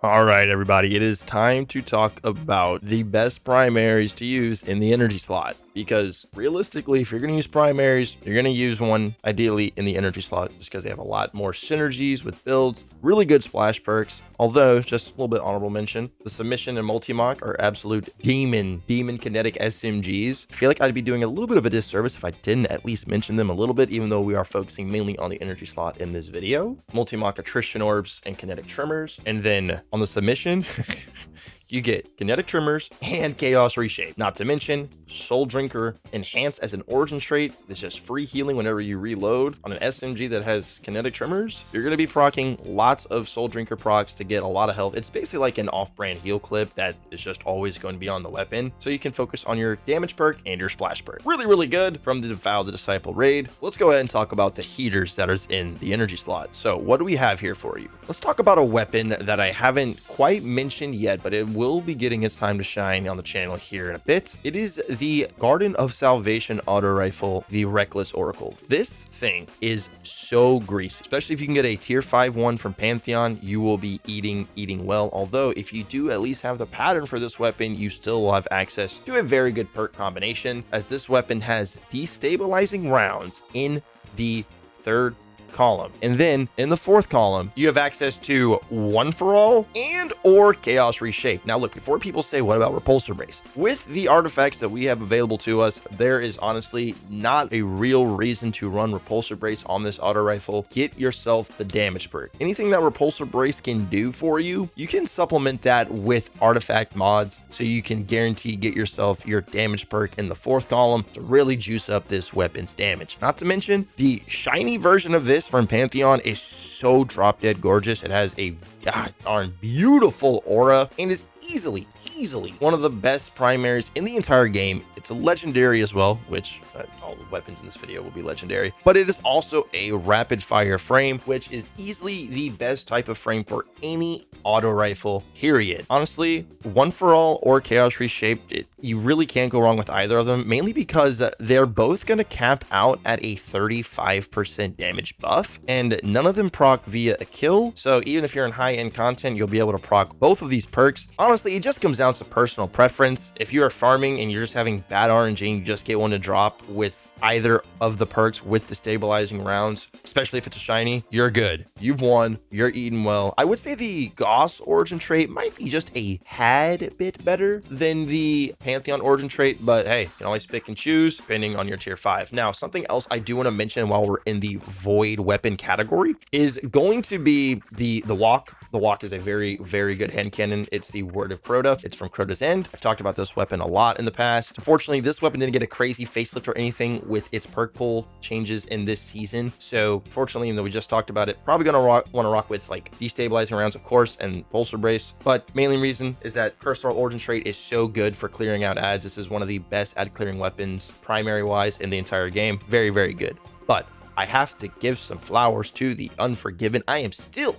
All right, everybody, it is time to talk about the best primaries to use in the energy slot. Because realistically, if you're going to use primaries, you're going to use one ideally in the energy slot just because they have a lot more synergies with builds, really good splash perks. Although, just a little bit honorable mention, the submission and multi-mock are absolute demon kinetic SMGs. I feel like I'd be doing a little bit of a disservice if I didn't at least mention them a little bit, even though we are focusing mainly on the energy slot in this video. Multi-mock attrition orbs and kinetic tremors, and then on the submission, you get kinetic tremors and chaos reshape. Not to mention soul drinker enhance as an origin trait. It's just free healing whenever you reload. On an SMG that has kinetic tremors, you're going to be proccing lots of soul drinker procs to get a lot of health. It's basically like an off-brand heal clip that is just always going to be on the weapon, so you can focus on your damage perk and your splash perk. Really good from the Defile the Disciple raid. Let's go ahead and talk about the heaters that is in the energy slot. So what do we have here for you? Let's talk about a weapon that I haven't quite mentioned yet, but it will be getting its time to shine on the channel here in a bit. It is the Garden of Salvation auto rifle, the Reckless Oracle. This thing is so greasy, especially if you can get a tier 5 one from Pantheon. You will be eating well. Although if you do at least have the pattern for this weapon, you still will have access to a very good perk combination, as this weapon has destabilizing rounds in the third column, and then in the fourth column you have access to one for all and or chaos reshape. Now look, before people say what about repulsor brace, with the artifacts that we have available to us, there is honestly not a real reason to run repulsor brace on this auto rifle. Get yourself the damage perk. Anything that repulsor brace can do for you, you can supplement that with artifact mods, so you can guarantee get yourself your damage perk in the fourth column to really juice up this weapon's damage. Not to mention the shiny version of this from Pantheon is so drop dead gorgeous. It has a god darn beautiful aura and is easily one of the best primaries in the entire game. It's a legendary as well, which all the weapons in this video will be legendary, but it is also a rapid fire frame, which is easily the best type of frame for any auto rifle, period. Honestly, one for all or chaos reshaped, you really can't go wrong with either of them, mainly because they're both going to cap out at a 35% damage buff, and none of them proc via a kill. So even if you're in high-end content, you'll be able to proc both of these perks. Honestly, it just comes down to personal preference. If you are farming and you're just having bad RNG and you just get one to drop with either of the perks with the stabilizing rounds, especially if it's a shiny, you're good. You've won. You're eating well. I would say the Gauss origin trait might be just a tad bit better than the Pantheon origin trait, but hey, you can always pick and choose depending on your tier 5. Now, something else I do want to mention while we're in the void weapon category is going to be the walk. The walk is a very good hand cannon. It's the Word of Crota. It's from Crota's End. I've talked about this weapon a lot in the past. Unfortunately, this weapon didn't get a crazy facelift or anything with its perk pool changes in this season. So fortunately, even though we just talked about it, probably gonna want to rock with like destabilizing rounds, of course, and repulsor brace. But mainly reason is that Cursor Origin trait is so good for clearing out ads. This is one of the best ad clearing weapons primary wise in the entire game. Very good. But I have to give some flowers to the Unforgiven. I am still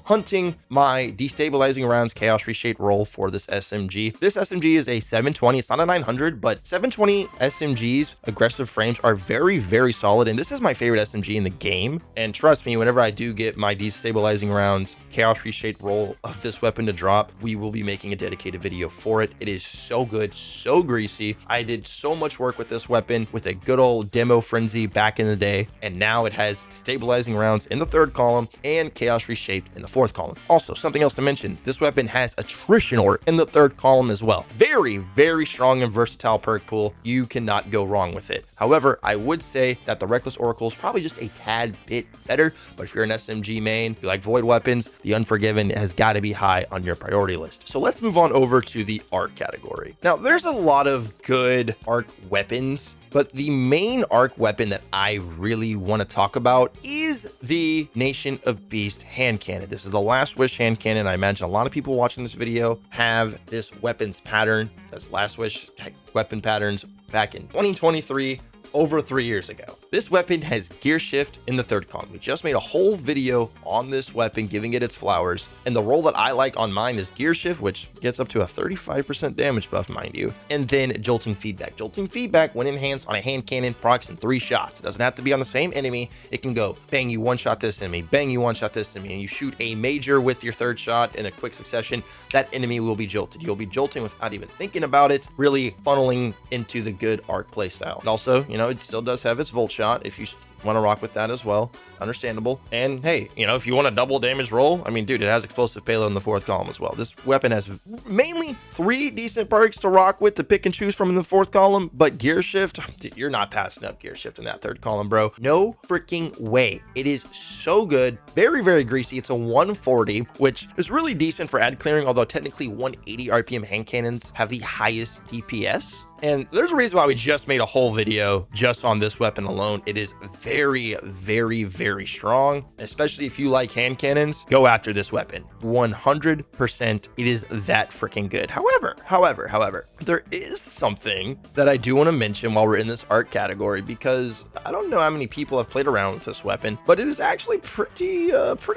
hunting my destabilizing rounds chaos reshape roll for this SMG. This SMG is a 720. It's not a 900, but 720 SMGs aggressive frames are very solid, and this is my favorite SMG in the game. And trust me, whenever I do get my destabilizing rounds chaos reshape roll of this weapon to drop, we will be making a dedicated video for it. It is so good, so greasy. I did so much work with this weapon with a good old demo frenzy back in the day, and now it has stabilizing rounds in the third column and chaos reshaped in the fourth column. Also, something else to mention, this weapon has attrition orb in the third column as well. Very strong and versatile perk pool. You cannot go wrong with it. However, I would say that the Reckless Oracle is probably just a tad bit better, but if you're an SMG main, you like void weapons, the Unforgiven has got to be high on your priority list. So let's move on over to the arc category. Now, there's a lot of good arc weapons, but the main arc weapon that I really want to talk about is the Nation of Beast hand cannon. This is the Last Wish hand cannon. I imagine a lot of people watching this video have this weapons pattern. That's Last Wish weapon patterns back in 2023 over 3 years ago. This weapon has gear shift in the third column. We just made a whole video on this weapon, giving it its flowers. And the role that I like on mine is gear shift, which gets up to a 35% damage buff, mind you. And then jolting feedback. Jolting feedback, when enhanced on a hand cannon, procs in 3 shots. It doesn't have to be on the same enemy. It can go bang, you one shot this enemy, bang, you one shot this enemy, and you shoot a major with your third shot in a quick succession. That enemy will be jolted. You'll be jolting without even thinking about it, really funneling into the good arc playstyle. And also, you know, it still does have its volt shot if you want to rock with that as well. Understandable. And hey, you know, if you want a double damage roll, I mean, dude, it has explosive payload in the fourth column as well. This weapon has mainly 3 decent perks to rock with, to pick and choose from in the fourth column, but gear shift, dude, you're not passing up gear shift in that third column, bro. No freaking way. It is so good. Very, very greasy. It's a 140, which is really decent for ad clearing, although technically 180 RPM hand cannons have the highest DPS. And there's a reason why we just made a whole video just on this weapon alone. It is very, very, very strong, especially if you like hand cannons. Go after this weapon. 100%. It is that freaking good. However, there is something that I do want to mention while we're in this art category, because I don't know how many people have played around with this weapon, but it is actually pretty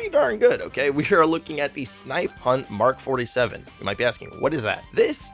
darn good. Okay, we are looking at the Snipe Hunt Mark 47. You might be asking, what is that? This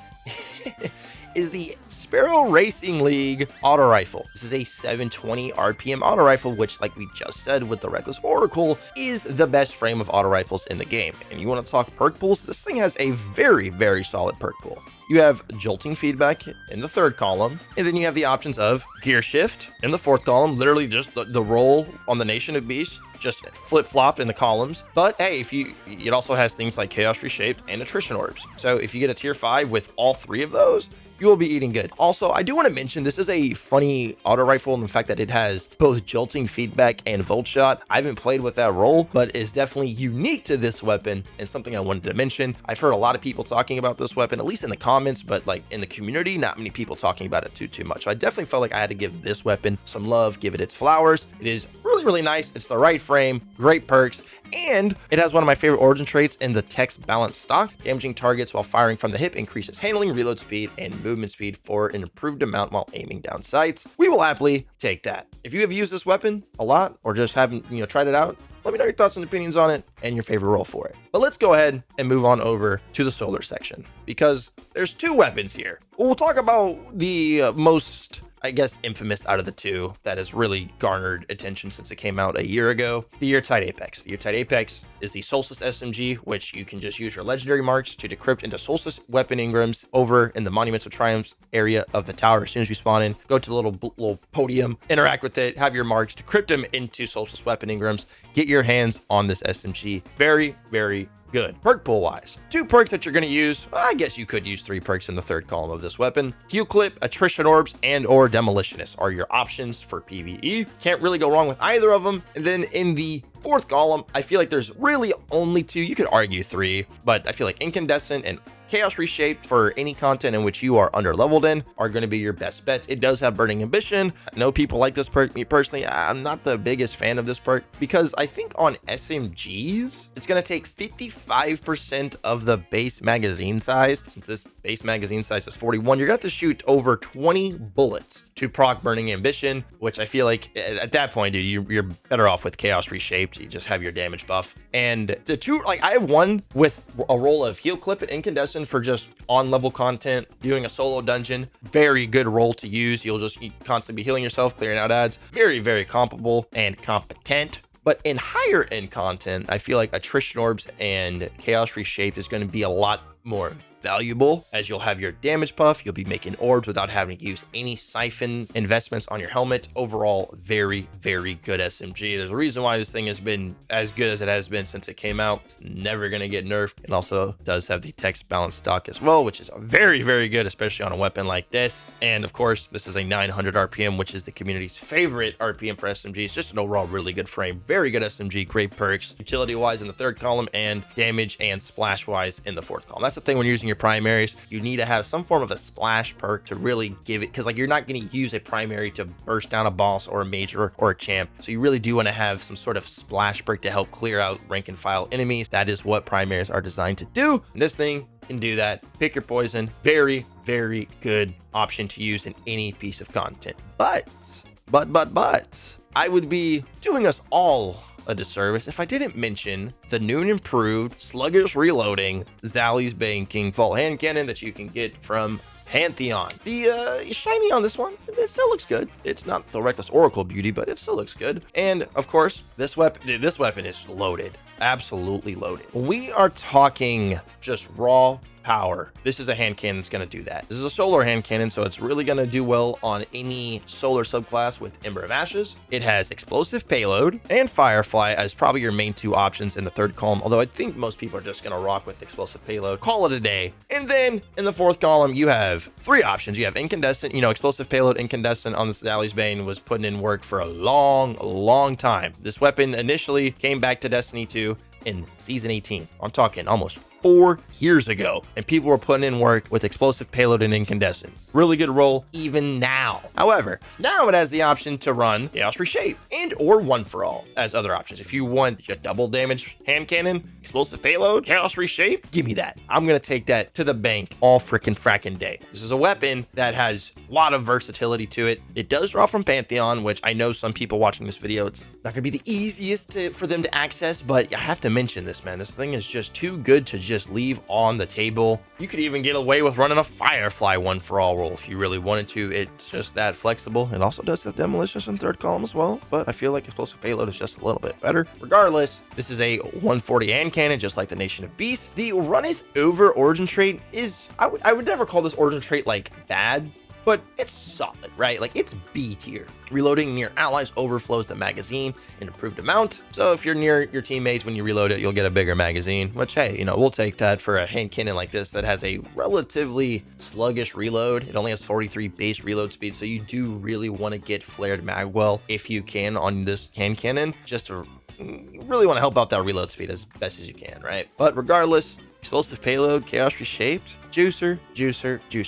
is the Sparrow Racing League auto rifle. This is a 720 RPM auto rifle, which, like we just said with the Reckless Oracle, is the best frame of auto rifles in the game. And you want to talk perk pools? This thing has a very, very solid perk pool. You have jolting feedback in the third column, and then you have the options of gear shift in the fourth column, literally just the roll on the Nation of Beasts, just flip-flop in the columns. But hey, it also has things like Chaos Reshaped and Attrition Orbs. So if you get a tier 5 with all 3 of those, you will be eating good. Also, I do want to mention this is a funny auto rifle in the fact that it has both jolting feedback and volt shot. I haven't played with that role, but it's definitely unique to this weapon and something I wanted to mention. I've heard a lot of people talking about this weapon, at least in the comments, but like in the community, not many people talking about it too much. So I definitely felt like I had to give this weapon some love, give it its flowers. It is really, really nice. It's the right frame, great perks, and it has one of my favorite origin traits in the text balance stock. Damaging targets while firing from the hip increases handling, reload speed, and movement speed for an improved amount while aiming down sights. We will happily take that. If you have used this weapon a lot or just haven't, tried it out, let me know your thoughts and opinions on it and your favorite role for it. But let's go ahead and move on over to the solar section, because there's 2 weapons here. We'll talk about the most, I guess, infamous out of the 2 that has really garnered attention since it came out a year ago, the Eartight Apex. The Eartight Apex is the Solstice SMG, which you can just use your legendary marks to decrypt into Solstice weapon engrams over in the Monuments of Triumphs area of the tower. As soon as you spawn in, go to the little podium, interact with it, have your marks, decrypt them into Solstice weapon engrams, get your hands on this SMG. Very, very good. Perk pool wise, 2 perks that you're going to use. I guess you could use 3 perks in the third column of this weapon. Heal Clip, Attrition Orbs, and or Demolitionist are your options for PvE. Can't really go wrong with either of them. And then in the fourth column, I feel like there's really only 2. You could argue 3, but I feel like Incandescent and Chaos Reshaped for any content in which you are under leveled in are going to be your best bets. It does have Burning Ambition. I know people like this perk. Me personally, I'm not the biggest fan of this perk, because I think on SMGs, it's going to take 55% of the base magazine size. Since this base magazine size is 41, you're going to have to shoot over 20 bullets to proc Burning Ambition, which I feel like at that point, dude, you're better off with Chaos Reshaped. You just have your damage buff. And the 2, like I have one with a roll of Heal Clip and Incandescent for just on level content, doing a solo dungeon. Very good role to use. You'll just constantly be healing yourself, clearing out ads. Very, very comparable and competent. But in higher end content, I feel like Attrition Orbs and Chaos Reshaped is going to be a lot more valuable, as you'll have your damage buff, you'll be making orbs without having to use any siphon investments on your helmet. Overall, very, very good SMG. There's a reason why this thing has been as good as it has been since it came out. It's never going to get nerfed. It also does have the text balance stock as well, which is very, very good, especially on a weapon like this. And of course, this is a 900 RPM, which is the community's favorite RPM for SMGs. Just an overall really good frame. Very good SMG, great perks, utility wise in the third column, and damage and splash wise in the fourth column. That's the thing when you're using your primaries, you need to have some form of a splash perk to really give it, because like you're not going to use a primary to burst down a boss or a major or a champ, so you really do want to have some sort of splash perk to help clear out rank and file enemies. That is what primaries are designed to do, and this thing can do that. Pick your poison. Very, very good option to use in any piece of content. But But, I would be doing us all a disservice if I didn't mention the new and improved sluggish reloading Zally's Bane King Fall hand cannon that you can get from Pantheon. The shiny on this one, it still looks good. It's not the Reckless Oracle beauty, but it still looks good. And of course, this weapon is loaded, absolutely loaded. We are talking just raw power. This is a hand cannon that's going to do that. This is a solar hand cannon, so it's really going to do well on any solar subclass with Ember of Ashes. It has explosive payload and Firefly as probably your main two options in the third column, although I think most people are just going to rock with explosive payload. Call it a day. And then in the fourth column, you have three options. You have incandescent, explosive payload. Incandescent on this Zally's Bane was putting in work for a long time. This weapon initially came back to Destiny 2 in season 18. I'm talking almost 4 years ago, and people were putting in work with explosive payload and incandescent. Really good roll even now. However, now it has the option to run Chaos Reshape and or One for All as other options. If you want a double damage hand cannon, explosive payload, Chaos Reshape, give me that. I'm gonna take that to the bank all frackin' day. This is a weapon that has a lot of versatility to it. It does draw from Pantheon, which I know some people watching this video, it's not gonna be the easiest for them to access, but I have to mention this, man. This thing is just too good to just leave on the table. You could even get away with running a Firefly One for All roll if you really wanted to. It's just that flexible. It also does have demolitions in third column as well, but I feel like explosive payload is just a little bit better. Regardless, this is a 140 hand cannon, just like the Nation of Beasts. The runneth over origin trait is, I would never call this origin trait like bad, but it's solid, right? Like, it's B tier. Reloading near allies overflows the magazine an improved amount. So if you're near your teammates when you reload it, you'll get a bigger magazine, which, hey, we'll take that for a hand cannon like this that has a relatively sluggish reload. It only has 43 base reload speed, so you do really want to get flared magwell if you can on this hand cannon, just to really want to help out that reload speed as best as you can, right? But regardless, explosive payload, Chaos Reshaped, juicer.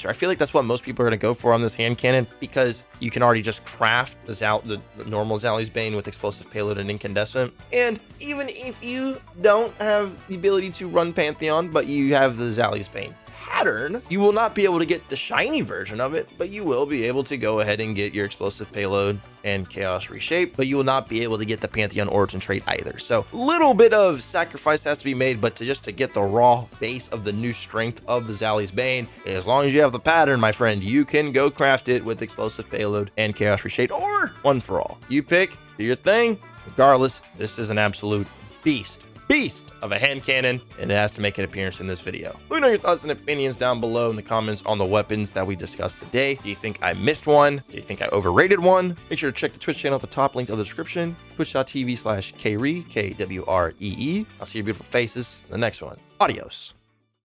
I feel like that's what most people are going to go for on this hand cannon, because you can already just craft the normal Zally's Bane with explosive payload and incandescent. And even if you don't have the ability to run Pantheon, but you have the Zally's Bane pattern, you will not be able to get the shiny version of it, but you will be able to go ahead and get your explosive payload and Chaos Reshape, but you will not be able to get the Pantheon origin trait either. So a little bit of sacrifice has to be made, but to get the raw base of the new strength of the Zally's Bane, as long as you have the pattern, my friend, you can go craft it with explosive payload and Chaos Reshape, or One for All. You pick, do your thing. Regardless, this is an absolute beast of a hand cannon, and it has to make an appearance in this video. Let me know your thoughts and opinions down below in the comments on the weapons that we discussed today. Do you think I missed one? Do you think I overrated one? Make sure to check the Twitch channel at the top, link to the description, twitch.tv/Kree, Kwree. I'll see your beautiful faces in the next one. Adios.